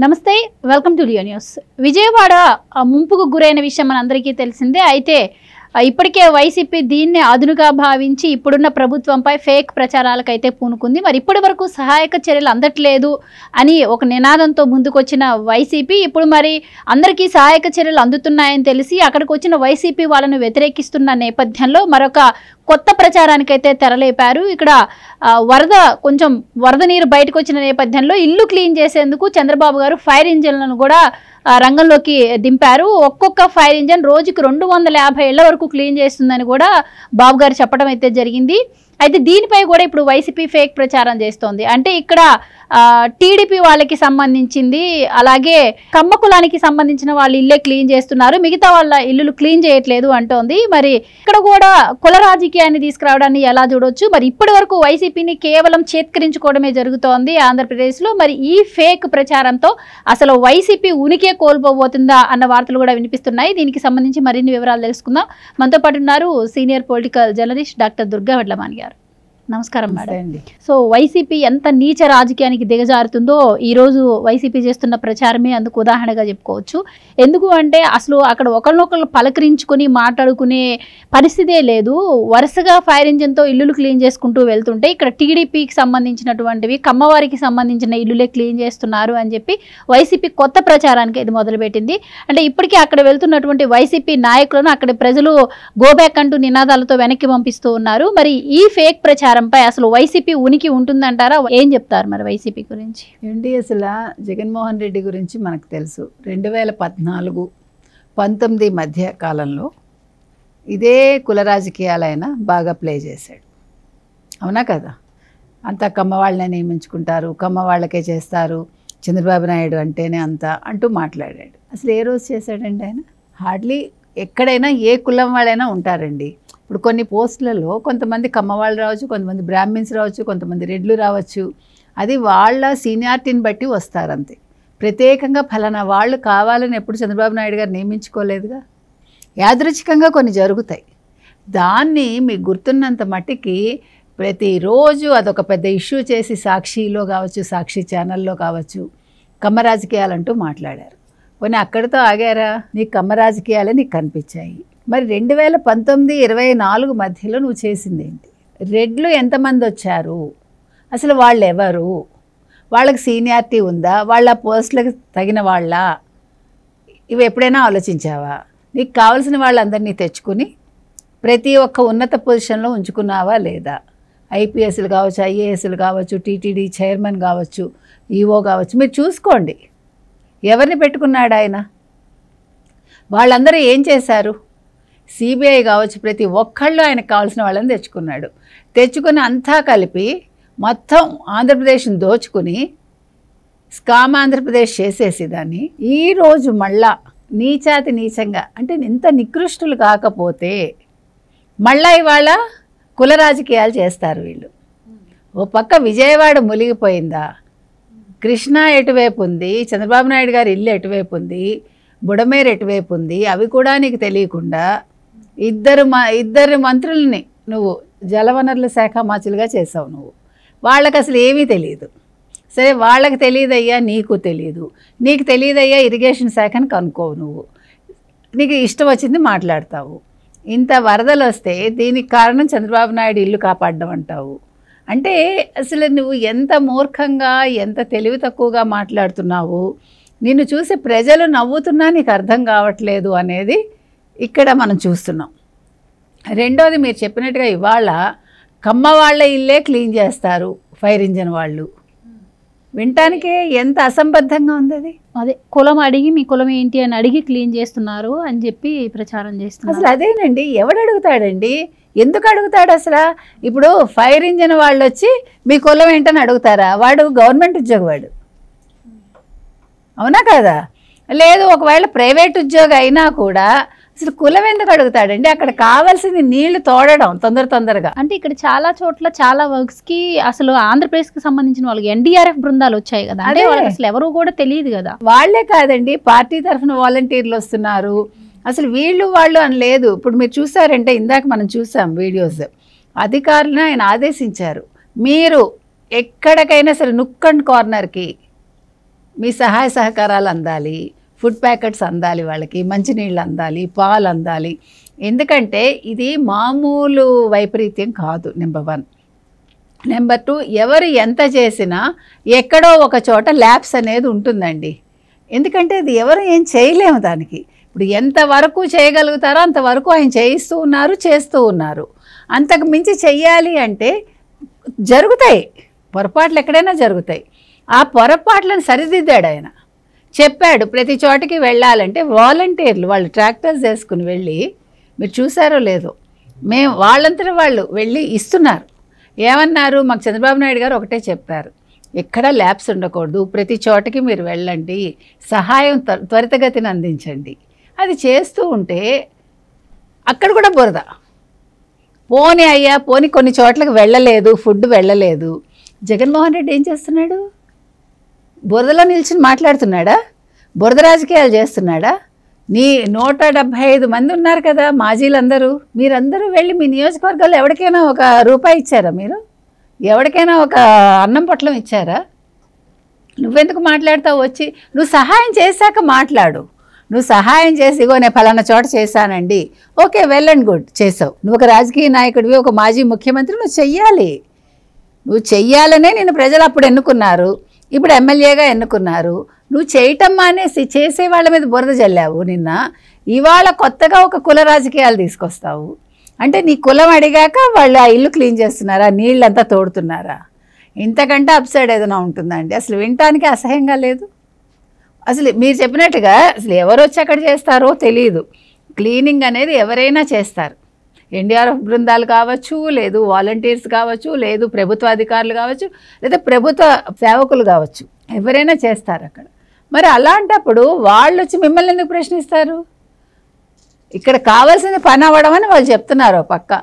నమస్తే, welcome to Leo news. Vijayawada ముంపుకు గురైన విషయం మనందరికీ తెలిసిందే. అయితే ఇప్పటికే వైసీపీ దీన్ని అదునుగా భావించి ఇప్పుడున్న ప్రభుత్వంపై ఫేక్ ప్రచారాలకైతే పూనుకుంది. మరి ఇప్పటి వరకు సహాయక చర్యలు అందట్లేదు అని ఒక నినాదంతో ముందుకొచ్చిన వైసీపీ ఇప్పుడు మరి అందరికీ సహాయక చర్యలు అందుతున్నాయని తెలిసి అక్కడికి వచ్చిన వైసీపీ వాళ్ళను వ్యతిరేకిస్తున్న నేపథ్యంలో మరొక కొత్త ప్రచారానికైతే తెరలేపారు. ఇక్కడ వరద నీరు బయటకు వచ్చిన నేపథ్యంలో ఇల్లు క్లీన్ చేసేందుకు చంద్రబాబు గారు ఫైర్ ఇంజిన్లను కూడా రంగంలోకి దింపారు. ఒక్కొక్క ఫైర్ ఇంజిన్ రోజుకి 250 ఇళ్ల వరకు క్లీన్ చేస్తుందని కూడా బాబు గారు చెప్పడం అయితే జరిగింది. అయితే దీనిపై కూడా ఇప్పుడు వైసీపీ ఫేక్ ప్రచారం చేస్తోంది. అంటే ఇక్కడ టీడీపీ వాళ్ళకి సంబంధించింది, అలాగే కమ్మ కులానికి సంబంధించిన వాళ్ళు ఇల్లే క్లీన్ చేస్తున్నారు, మిగతా వాళ్ళ ఇల్లులు క్లీన్ చేయట్లేదు అంటోంది. మరి ఇక్కడ కూడా కుల రాజకీయాన్ని తీసుకురావడాన్ని ఎలా చూడొచ్చు? మరి ఇప్పటి వరకు వైసీపీని కేవలం చేత్కరించుకోవడమే జరుగుతోంది ఆంధ్రప్రదేశ్లో. మరి ఈ ఫేక్ ప్రచారంతో అసలు వైసీపీ ఉనికి కోల్పోబోతుందా అన్న వార్తలు కూడా వినిపిస్తున్నాయి. దీనికి సంబంధించి మరిన్ని వివరాలు తెలుసుకుందాం. మనతో పాటు ఉన్నారు senior political journalist doctor Durga Vadlamani గారు. నమస్కారం మేడం. సో వైసీపీ ఎంత నీచ రాజకీయానికి దిగజారుతుందో ఈరోజు వైసీపీ చేస్తున్న ప్రచారమే అందుకు ఉదాహరణగా చెప్పుకోవచ్చు. ఎందుకు అంటే అసలు అక్కడ ఒకరినొకరు పలకరించుకొని మాట్లాడుకునే పరిస్థితే లేదు. వరుసగా ఫైర్ ఇంజిన్తో ఇల్లులు క్లీన్ చేసుకుంటూ వెళ్తుంటే ఇక్కడ టీడీపీకి సంబంధించినటువంటివి కమ్మవారికి సంబంధించిన ఇల్లులే క్లీన్ చేస్తున్నారు అని చెప్పి వైసీపీ కొత్త ప్రచారానికి ఇది మొదలుపెట్టింది. అంటే ఇప్పటికీ అక్కడ వెళ్తున్నటువంటి వైసీపీ నాయకులను అక్కడ ప్రజలు గోబ్యాక్ అంటూ నినాదాలతో వెనక్కి పంపిస్తూ ఉన్నారు. మరి ఈ ఫేక్ ప్రచారం అసలు వైసీపీ ఉనికి ఉంటుందంటారా? ఏం చెప్తారు మరి వైసీపీ గురించి? అసలు జగన్మోహన్ రెడ్డి గురించి మనకు తెలుసు. 2014-19 మధ్య కాలంలో ఇదే కుల రాజకీయాలైనా బాగా ప్లే చేశాడు. అవునా కదా? అంతా కమ్మ వాళ్ళనే నియమించుకుంటారు, కమ్మ వాళ్ళకే చేస్తారు, చంద్రబాబు నాయుడు అంటేనే అంత అంటూ మాట్లాడాడు. అసలు ఏ రోజు చేశాడండి ఆయన? హార్డ్లీ ఎక్కడైనా ఏ కులం వాళ్ళైనా ఉంటారండి. ఇప్పుడు కొన్ని పోస్టులలో కొంతమంది కమ్మవాళ్ళు రావచ్చు, కొంతమంది బ్రాహ్మిన్స్ రావచ్చు, కొంతమంది రెడ్లు రావచ్చు. అది వాళ్ళ సీనియారిటీని బట్టి వస్తారంతే. ప్రత్యేకంగా ఫలానా వాళ్ళు కావాలని ఎప్పుడు చంద్రబాబు నాయుడు గారు నియమించుకోలేదుగా. యాదృచ్ఛికంగా కొన్ని జరుగుతాయి. దాన్ని మీకు గుర్తున్నంత మట్టికి ప్రతిరోజు అదొక పెద్ద ఇష్యూ చేసి సాక్షిలో కావచ్చు, సాక్షి ఛానల్లో కావచ్చు, కమ్మ రాజకీయాలంటూ మాట్లాడారు. పోనీ అక్కడితో ఆగారా? నీకు కమ్మ రాజకీయాలే నీకు కనిపించాయి. మరి 2019-24 మధ్యలో నువ్వు చేసింది ఏంటి? రెడ్లు ఎంతమంది వచ్చారు? అసలు వాళ్ళు ఎవరు? వాళ్ళకి సీనియారిటీ ఉందా? వాళ్ళ పోస్టులకు తగిన వాళ్ళ? ఇవి ఎప్పుడైనా ఆలోచించావా? నీకు కావాల్సిన వాళ్ళందరినీ తెచ్చుకుని ప్రతి ఒక్క ఉన్నత పొజిషన్లో ఉంచుకున్నావా లేదా? ఐపీఎస్లు కావచ్చు, ఐఏఎస్లు కావచ్చు, టీటీడీ చైర్మన్ కావచ్చు, ఈఓ కావచ్చు, మీరు చూసుకోండి. ఎవరిని పెట్టుకున్నాడు ఆయన? వాళ్ళందరూ ఏం చేశారు? సిబిఐ కావచ్చు, ప్రతి ఒక్కళ్ళు ఆయనకు కావాల్సిన వాళ్ళని తెచ్చుకుని అంతా కలిపి మొత్తం ఆంధ్రప్రదేశ్ని దోచుకుని స్కామ్ ఆంధ్రప్రదేశ్ చేసేసి దాన్ని ఈరోజు మళ్ళా నీచాతి నీచంగా, అంటే ఇంత నికృష్టులు కాకపోతే మళ్ళా ఇవాళ కుల రాజకీయాలు చేస్తారు వీళ్ళు. ఓ పక్క విజయవాడ మునిగిపోయిందా? కృష్ణా ఎటువైపు ఉంది, చంద్రబాబు నాయుడు గారి ఇల్లు ఎటువైపు ఉంది, బుడమేరు ఎటువైపు ఉంది, అవి కూడా నీకు తెలియకుండా ఇద్దరు మంత్రుల్ని నువ్వు జలవనరుల శాఖ మంత్రులుగా చేసావు. వాళ్ళకి అసలు ఏమీ తెలియదు. సరే, వాళ్ళకి తెలియదయ్యా, నీకు తెలియదు. నీకు తెలియదయ్యా, ఇరిగేషన్ శాఖను కనుక్కోవు. నీకు ఇష్టం వచ్చింది మాట్లాడతావు. ఇంత వరదలు వస్తే దీనికి కారణం చంద్రబాబు నాయుడు ఇల్లు కాపాడడం అంటావు. అంటే అసలు నువ్వు ఎంత మూర్ఖంగా, ఎంత తెలివి తక్కువగా మాట్లాడుతున్నావు. నిన్ను చూసి ప్రజలు నవ్వుతున్నా నీకు అర్థం కావట్లేదు అనేది ఇక్కడ మనం చూస్తున్నాం. రెండోది, మీరు చెప్పినట్టుగా ఇవాళ కమ్మ వాళ్ళ ఇల్లే క్లీన్ చేస్తారు ఫైర్ ఇంజన్ వాళ్ళు. వినటానికే ఎంత అసంబద్ధంగా ఉంది అది. అదే కులం అడిగి మీ కులం ఏంటి అని అడిగి క్లీన్ చేస్తున్నారు అని చెప్పి ప్రచారం చేస్తున్నారు. అసలు అదేనండి, ఎవడు అడుగుతాడండి? ఎందుకు అడుగుతాడు అసలు? ఇప్పుడు ఫైర్ ఇంజన్ వాళ్ళు వచ్చి మీ కులం ఏంటని అడుగుతారా? వాడు గవర్నమెంట్ ఉద్యోగవాడు, అవునా కదా? లేదు, ఒకవేళ ప్రైవేట్ ఉద్యోగం అయినా కూడా అసలు కులం ఎందుకు అడుగుతాడండి? అక్కడ కావాల్సింది నీళ్లు తోడడం తొందరగా. అంటే ఇక్కడ చాలా చోట్ల చాలా వర్క్స్కి అసలు ఆంధ్రప్రదేశ్కి సంబంధించిన వాళ్ళకి ఎన్డీఆర్ఎఫ్ బృందాలు వచ్చాయి కదా. అంటే వాళ్ళకి అసలు ఎవరు కూడా తెలియదు కదా. వాళ్లే కాదండి, పార్టీ తరఫున వాలంటీర్లు వస్తున్నారు. అసలు వీళ్ళు వాళ్ళు అని లేదు. ఇప్పుడు మీరు చూసారంటే, ఇందాక మనం చూసాం వీడియోస్, అధికారులను ఆయన ఆదేశించారు, మీరు ఎక్కడికైనా సరే నుక్ అండ్ కార్నర్కి మీ సహాయ సహకారాలు అందాలి, ఫుడ్ ప్యాకెట్స్ అందాలి, వాళ్ళకి మంచినీళ్ళు అందాలి, పాలు అందాలి. ఎందుకంటే ఇది మామూలు వైపరీత్యం కాదు. నెంబర్ 1. నెంబర్ 2, ఎవరు ఎంత చేసినా ఎక్కడో ఒక చోట ల్యాబ్స్ అనేది ఉంటుందండి. ఎందుకంటే ఇది ఎవరు ఏం చేయలేము దానికి. ఇప్పుడు ఎంతవరకు చేయగలుగుతారో అంతవరకు ఆయన చేయిస్తూ ఉన్నారు, చేస్తూ ఉన్నారు. అంతకు మించి చెయ్యాలి అంటే జరుగుతాయి పొరపాట్లు, ఎక్కడైనా జరుగుతాయి. ఆ పొరపాట్లను సరిదిద్దాడు ఆయన. చెప్పాడు ప్రతి చోటకి వెళ్ళాలంటే వాలంటీర్లు వాళ్ళు ట్రాక్టర్స్ వేసుకుని వెళ్ళి, మీరు చూసారో లేదో, మేము వాళ్ళంతటా వాళ్ళు వెళ్ళి ఇస్తున్నారు. ఏమన్నారు, మాకు చంద్రబాబు నాయుడు గారు ఒకటే చెప్పారు, ఎక్కడ ల్యాబ్స్ ఉండకూడదు, ప్రతి చోటకి మీరు వెళ్ళండి, సహాయం త్వరితగతిని అందించండి. అది చేస్తూ ఉంటే అక్కడ కూడా బురద. పోనీ అయ్యా, పోనీ కొన్ని చోట్లకు వెళ్ళలేదు, ఫుడ్ వెళ్ళలేదు. జగన్మోహన్ రెడ్డి ఏం చేస్తున్నాడు? బురదలో నిల్చుని మాట్లాడుతున్నాడా? బురద రాజకీయాలు చేస్తున్నాడా? నీ 175 మంది ఉన్నారు కదా మాజీలందరూ, మీరందరూ వెళ్ళి మీ నియోజకవర్గాల్లో ఎవరికైనా ₹1 ఇచ్చారా? మీరు ఎవరికైనా ఒక అన్నం పొట్లం ఇచ్చారా? నువ్వెందుకు మాట్లాడతావు? వచ్చి నువ్వు సహాయం చేశాక మాట్లాడు. నువ్వు సహాయం చేసి, ఇగో నేను ఫలానా చోట చేశానండి, ఓకే, వెల్ అండ్ గుడ్, చేసావు. నువ్వు ఒక రాజకీయ నాయకుడివి, ఒక మాజీ ముఖ్యమంత్రి, నువ్వు చెయ్యాలి. నువ్వు చెయ్యాలనే నేను ప్రజలు అప్పుడు ఎన్నుకున్నారు, ఇప్పుడు ఎమ్మెల్యేగా ఎన్నుకున్నారు. నువ్వు చేయటం మానేసి చేసే వాళ్ళ మీద బురద జల్లావు నిన్న. ఇవాళ కొత్తగా ఒక కుల రాజకీయాలు తీసుకొస్తావు. అంటే నీ కులం అడిగాక వాళ్ళు ఆ ఇల్లు క్లీన్ చేస్తున్నారా, నీళ్ళంతా తోడుతున్నారా? ఇంతకంటే అప్సైడ్ ఏదైనా ఉంటుందండి? అసలు వినటానికి అసహ్యంగా లేదు. అసలు మీరు చెప్పినట్టుగా అసలు ఎవరు వచ్చి అక్కడ చేస్తారో తెలియదు. క్లీనింగ్ అనేది ఎవరైనా చేస్తారు. ఎన్డీఆర్ఎఫ్ బృందాలు కావచ్చు, లేదు వాలంటీర్స్ కావచ్చు, లేదు ప్రభుత్వ అధికారులు కావచ్చు, లేదా ప్రభుత్వ సేవకులు కావచ్చు, ఎవరైనా చేస్తారు అక్కడ. మరి అలాంటప్పుడు వాళ్ళు వచ్చి మిమ్మల్ని ఎందుకు ప్రశ్నిస్తారు? ఇక్కడ కావాల్సిన పని అవ్వడం అని వాళ్ళు చెప్తున్నారు. పక్క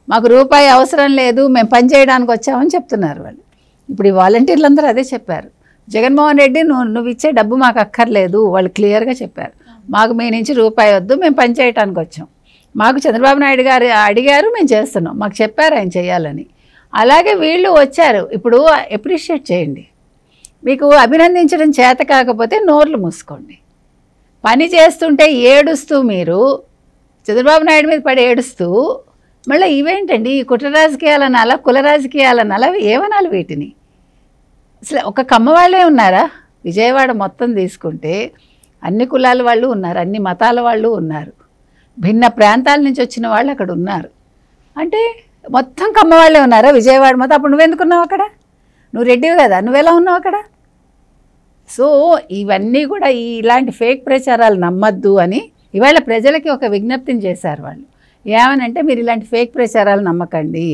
మాకు ₹1 అవసరం లేదు, మేము పని చేయడానికి వచ్చామని చెప్తున్నారు వాళ్ళు. ఇప్పుడు ఈ వాలంటీర్లు అందరూ అదే చెప్పారు. జగన్మోహన్ రెడ్డి నువ్వు ఇచ్చే డబ్బు మాకు అక్కర్లేదు, వాళ్ళు క్లియర్గా చెప్పారు. మాకు మీ నుంచి ₹1 వద్దు, మేము పని చేయడానికి వచ్చాం. మాకు చంద్రబాబు నాయుడు గారు అడిగారు, మేము చేస్తున్నాం, మాకు చెప్పారు ఆయన చేయాలని. అలాగే వీళ్ళు వచ్చారు. ఇప్పుడు అప్రిషియేట్ చేయండి. మీకు అభినందించడం చేత కాకపోతే నోర్లు మూసుకోండి. పని చేస్తుంటే ఏడుస్తూ మీరు చంద్రబాబు నాయుడు మీద పడి ఏడుస్తూ మళ్ళీ ఇవేంటండి కుట్ర రాజకీయాలనాలా, కుల రాజకీయాలనాలా, ఏమనాలి వీటిని? అసలు ఒక కమ్మ వాళ్ళే ఉన్నారా? విజయవాడ మొత్తం తీసుకుంటే అన్ని కులాల వాళ్ళు ఉన్నారు, అన్ని మతాల వాళ్ళు ఉన్నారు, భిన్న ప్రాంతాల నుంచి వచ్చిన వాళ్ళు అక్కడ ఉన్నారు. అంటే మొత్తం కమ్మ వాళ్ళే ఉన్నారా విజయవాడ మొత్తం? అప్పుడు నువ్వెందుకున్నావు అక్కడ? నువ్వు రెడ్డివి కదా, నువ్వెలా ఉన్నావు అక్కడ? సో ఇవన్నీ కూడా ఇలాంటి ఫేక్ ప్రచారాలు నమ్మద్దు అని ఇవాళ ప్రజలకి ఒక విజ్ఞప్తిని చేశారు వాళ్ళు. ఏమనంటే, మీరు ఇలాంటి ఫేక్ ప్రచారాలు నమ్మకండి,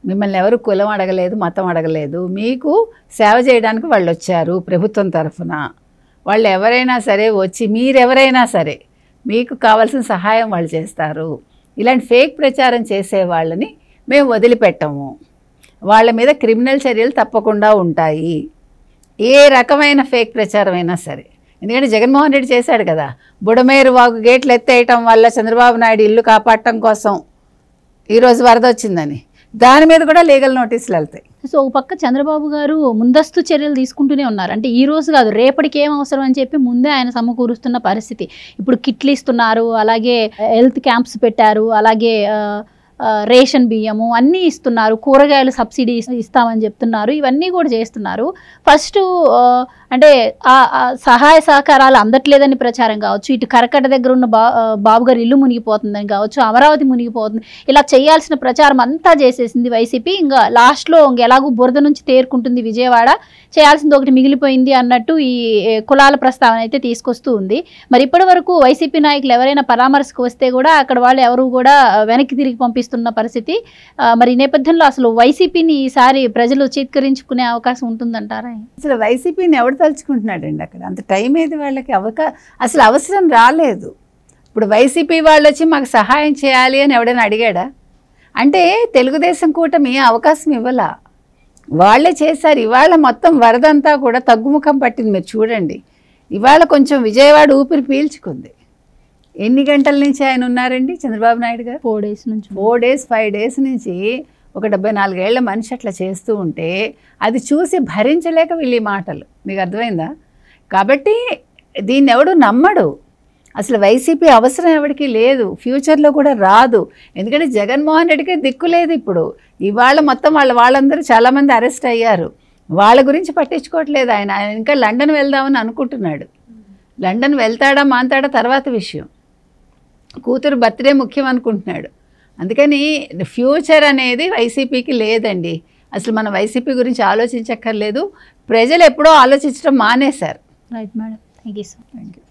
మిమ్మల్ని ఎవరు కులం అడగలేదు, మతం అడగలేదు, మీకు సేవ చేయడానికి వాళ్ళు వచ్చారు ప్రభుత్వం తరఫున. వాళ్ళు ఎవరైనా సరే వచ్చి, మీరెవరైనా సరే మీకు కావాల్సిన సహాయం వాళ్ళు చేస్తారు. ఇలాంటి ఫేక్ ప్రచారం చేసే వాళ్ళని మేము వదిలిపెట్టము, వాళ్ళ మీద క్రిమినల్ చర్యలు తప్పకుండా ఉంటాయి. ఏ రకమైన ఫేక్ ప్రచారం అయినా సరే. ఎందుకంటే జగన్మోహన్ రెడ్డి చేశాడు కదా, బుడమేరు వాగు గేట్లు ఎత్తేయటం వల్ల చంద్రబాబు నాయుడు ఇల్లు కాపాడటం కోసం ఈరోజు వరద వచ్చిందని, దాని మీద కూడా లీగల్ నోటీసులు వెళ్తాయి. సో ఒక పక్క చంద్రబాబు గారు ముందస్తు చర్యలు తీసుకుంటూనే ఉన్నారు. అంటే ఈ రోజు కాదు, రేపటికి ఏం అవసరం అని చెప్పి ముందే ఆయన సమకూరుస్తున్న పరిస్థితి. ఇప్పుడు కిట్లు ఇస్తున్నారు, అలాగే హెల్త్ క్యాంప్స్ పెట్టారు, అలాగే రేషన్ బియ్యము అన్నీ ఇస్తున్నారు, కూరగాయలు సబ్సిడీ ఇస్తామని చెప్తున్నారు, ఇవన్నీ కూడా చేస్తున్నారు. ఫస్ట్ అంటే సహాయ సహకారాలు అందట్లేదని ప్రచారం కావచ్చు, ఇటు కరకట్ట దగ్గర ఉన్న బాబు గారు ఇల్లు మునిగిపోతుందని కావచ్చు, అమరావతి మునిగిపోతుంది, ఇలా చేయాల్సిన ప్రచారం అంతా చేసేసింది వైసీపీ. ఇంకా లాస్ట్లో ఎలాగూ బురద నుంచి తేరుకుంటుంది విజయవాడ, చేయాల్సింది ఒకటి మిగిలిపోయింది అన్నట్టు ఈ కులాల ప్రస్తావన అయితే తీసుకొస్తూ ఉంది. మరి ఇప్పటి వరకు వైసీపీ నాయకులు ఎవరైనా పరామర్శకు వస్తే కూడా అక్కడ వాళ్ళు ఎవరు కూడా వెనక్కి తిరిగి పంపిస్తున్న పరిస్థితి. మరి ఈ నేపథ్యంలో అసలు వైసీపీని ఈసారి ప్రజలు చీత్కరించుకునే అవకాశం ఉంటుందంటారా? అసలు వైసీపీని ఎవడు తలుచుకుంటున్నాడండి అక్కడ? అంత టైం ఏది వాళ్ళకి? అసలు అవసరం రాలేదు. ఇప్పుడు వైసీపీ వాళ్ళు వచ్చి మాకు సహాయం చేయాలి అని ఎవడైనా అడిగాడా? అంటే తెలుగుదేశం కూటమి అవకాశం ఇవ్వాల, వాళ్ళే చేశారు. ఇవాళ మొత్తం వరదంతా కూడా తగ్గుముఖం పట్టింది. మీరు చూడండి, ఇవాళ కొంచెం విజయవాడ ఊపిరి పీల్చుకుంది. ఎన్ని గంటల నుంచి ఆయన ఉన్నారండి చంద్రబాబు నాయుడు గారు? 4 days నుంచి, 5 days నుంచి ఒక 74 ఏళ్ల మనిషి అట్లా చేస్తూ ఉంటే అది చూసి భరించలేక వీళ్ళు ఈ మాటలు. మీకు అర్థమైందా? కాబట్టి దీన్ని ఎవడు నమ్మడు. అసలు వైసీపీ అవసరం ఎవరికి లేదు, ఫ్యూచర్లో కూడా రాదు. ఎందుకంటే జగన్మోహన్ రెడ్డికి దిక్కు లేదు ఇప్పుడు. ఇవాళ మొత్తం వాళ్ళందరూ చాలామంది అరెస్ట్ అయ్యారు, వాళ్ళ గురించి పట్టించుకోవట్లేదు ఆయన. ఆయన ఇంకా లండన్ వెళ్దామని అనుకుంటున్నాడు. లండన్ వెళ్తాడా మాంతాడా తర్వాత విషయం. కూతురు బర్త్డే ముఖ్యం అనుకుంటున్నాడు. అందుకని ఫ్యూచర్ అనేది వైసీపీకి లేదండి. అసలు మనం వైసీపీ గురించి ఆలోచించక్కర్లేదు. ప్రజలు ఎప్పుడో ఆలోచించడం మానేశారు. Right madam, thank you so much. Thank you.